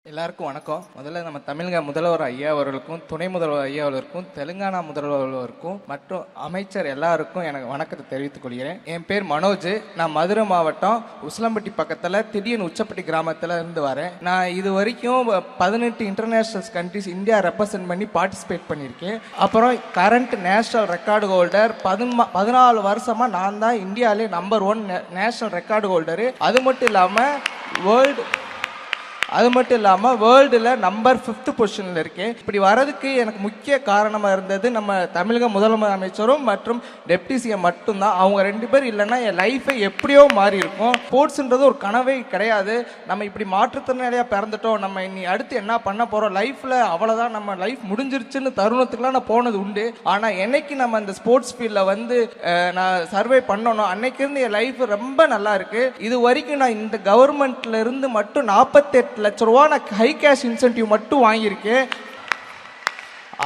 எல்லாருக்கும் வணக்கம். முதல்ல நம்ம தமிழக முதல்வர் ஐயா அவர்களுக்கும், துணை முதல்வர் ஐயா அவர்களுக்கும், தெலுங்கானா முதல்வர் அவர்களுக்கும் மற்றும் அமைச்சர் எல்லாருக்கும் எனக்கு வணக்கத்தை தெரிவித்துக் கொள்கிறேன். என் பேர் மனோஜ். நான் மதுரை மாவட்டம் உசிலம்பட்டி பக்கத்தில் திடீர்னு உச்சப்பட்டி கிராமத்தில் இருந்து வரேன். நான் இது வரைக்கும் 18 இன்டர்நேஷ்னல் கண்ட்ரிஸ் இந்தியா ரெப்ரசன்ட் பண்ணி பார்ட்டிசிபேட் பண்ணியிருக்கேன். அப்புறம் கரண்ட் நேஷனல் ரெக்கார்டு ஹோல்டர் 14 வருஷமாக நான் தான் இந்தியாவிலே நம்பர் 1 நேஷனல் ரெக்கார்டு ஹோல்டரு. அது மட்டும் இல்லாமல் வேர்ல்டில் நம்பர் 5th பொசிஷனில் இருக்கேன். இப்படி வரதுக்கு எனக்கு முக்கிய காரணமாக இருந்தது நம்ம தமிழக முதலமைச்சரும் மற்றும் டெப்டி சிஎம் மட்டும்தான். அவங்க 2 பேர் இல்லைன்னா என் லைஃபை எப்படியோ மாறி இருக்கும். ஸ்போர்ட்ஸுன்றது ஒரு கனவே கிடையாது. நம்ம இப்படி மாற்றுத்திறனாளியாக பிறந்துட்டோம், நம்ம இனி அடுத்து என்ன பண்ண போகிறோம், லைஃப்பில் அவ்வளோதான், நம்ம லைஃப் முடிஞ்சிருச்சுன்னு தருணத்துக்குலாம் நான் போனது உண்டு. ஆனால் என்னைக்கு நம்ம அந்த ஸ்போர்ட்ஸ் ஃபீல்டில் நான் சர்வே பண்ணணும், அன்னைக்கு இருந்து என் லைஃப் ரொம்ப நல்லா இருக்கு. இது வரைக்கும் நான் இந்த கவர்மெண்ட்ல இருந்து மட்டும் 48 லட்ச ரூபா நான் ஹை கேஷ் இன்சென்டிவ் மட்டும் வாங்கியிருக்கேன்.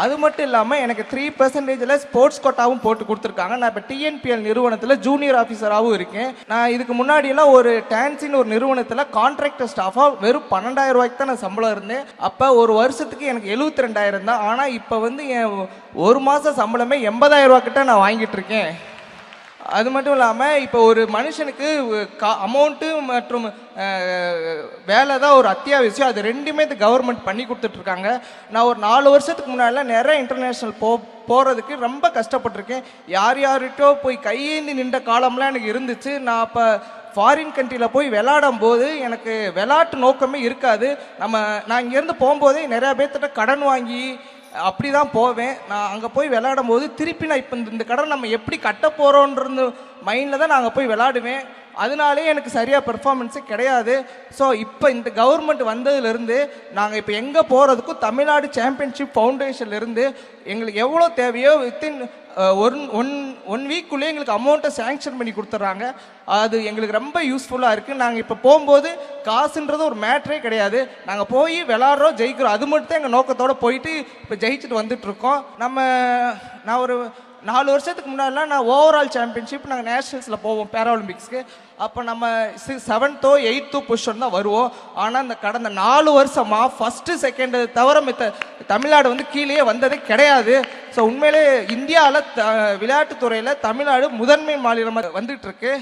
அது மட்டும் இல்லாமல் எனக்கு 3% ஸ்போர்ட்ஸ் கோட்டாவும் போட்டு கொடுத்துருக்காங்க. நான் இப்போ டிஎன்பிஎல் நிறுவனத்தில் ஜூனியர் ஆஃபீஸராகவும் இருக்கேன். நான் இதுக்கு முன்னாடியெல்லாம் ஒரு டான்ஸின் ஒரு நிறுவனத்தில் கான்ட்ராக்டர் ஸ்டாஃபாக வெறும் 12,000 ரூபாய்க்கு தான் நான் சம்பளம் இருந்தேன். அப்போ ஒரு வருஷத்துக்கு எனக்கு 72,000 தான். ஆனால் இப்போ என் ஒரு மாத சம்பளமே 80,000 ரூபா கிட்ட நான் வாங்கிட்டு இருக்கேன். அது மட்டும் இல்லாமல் இப்போ ஒரு மனுஷனுக்கு அமௌண்ட்டு மற்றும் வேலை தான் ஒரு அத்தியாவசியம். அது ரெண்டுமே இந்த கவர்மெண்ட் பண்ணி கொடுத்துட்ருக்காங்க. நான் ஒரு 4 வருஷத்துக்கு முன்னாடிலாம் நிறைய இன்டர்நேஷ்னல் போகிறதுக்கு ரொம்ப கஷ்டப்பட்டிருக்கேன். யார்கிட்டோ போய் கையேந்தி நின்ற காலம்லாம் எனக்கு இருந்துச்சு. நான் அப்போ ஃபாரின் கண்ட்ரியில் போய் விளையாடும் போது எனக்கு விளையாட்டு நோக்கமே இருக்காது. நான் இங்கேருந்து போகும்போதே நிறையா பேர்த்திட்ட கடன் வாங்கி அப்படி தான் போவேன். நான் அங்கே போய் விளையாடும் போது திருப்பி நான் இப்போ இந்த கடன் நம்ம எப்படி கட்ட போகிறோன்றது மைண்டில் தான் நாங்கள் போய் விளையாடுவேன். அதனாலே எனக்கு சரியாக பெர்ஃபார்மன்ஸே கிடையாது. ஸோ இப்போ இந்த கவர்மெண்ட் வந்ததுலேருந்து நாங்கள் இப்போ எங்கே போகிறதுக்கும் தமிழ்நாடு சாம்பியன்ஷிப் ஃபவுண்டேஷன்லேருந்து எங்களுக்கு எவ்வளோ தேவையோ வித்தின் ஒன் வீக்குள்ளே எங்களுக்கு அமௌண்ட்டை சேங்ஷன் பண்ணி கொடுத்துட்றாங்க. அது எங்களுக்கு ரொம்ப யூஸ்ஃபுல்லாக இருக்குது. நாங்கள் இப்போ போகும்போது காசுன்றது ஒரு மேட்ரே கிடையாது. நாங்கள் போய் விளாட்றோம், ஜெயிக்கிறோம். அது மட்டும் தான் எங்கள் நோக்கத்தோடு போயிட்டு இப்போ ஜெயிச்சுட்டு வந்துட்டுருக்கோம். நான் ஒரு 4 வருஷத்துக்கு முன்னாடிலாம் நான் ஓவரால் சாம்பியன்ஷிப் நாங்கள் நேஷனல்ஸில் போவோம் பேராலிம்பிக்ஸ்க்கு. அப்போ நம்ம 7th 8th பொசிஷன் தான் வருவோம். ஆனால் இந்த கடந்த 4 வருஷமாக 1st 2nd தவிர தமிழ்நாடு கீழே வந்ததே கிடையாது. ஸோ உண்மையிலே இந்தியாவில் விளையாட்டுத்துறையில் தமிழ்நாடு முதன்மை மாநிலமாக வந்துட்டு இருக்கு.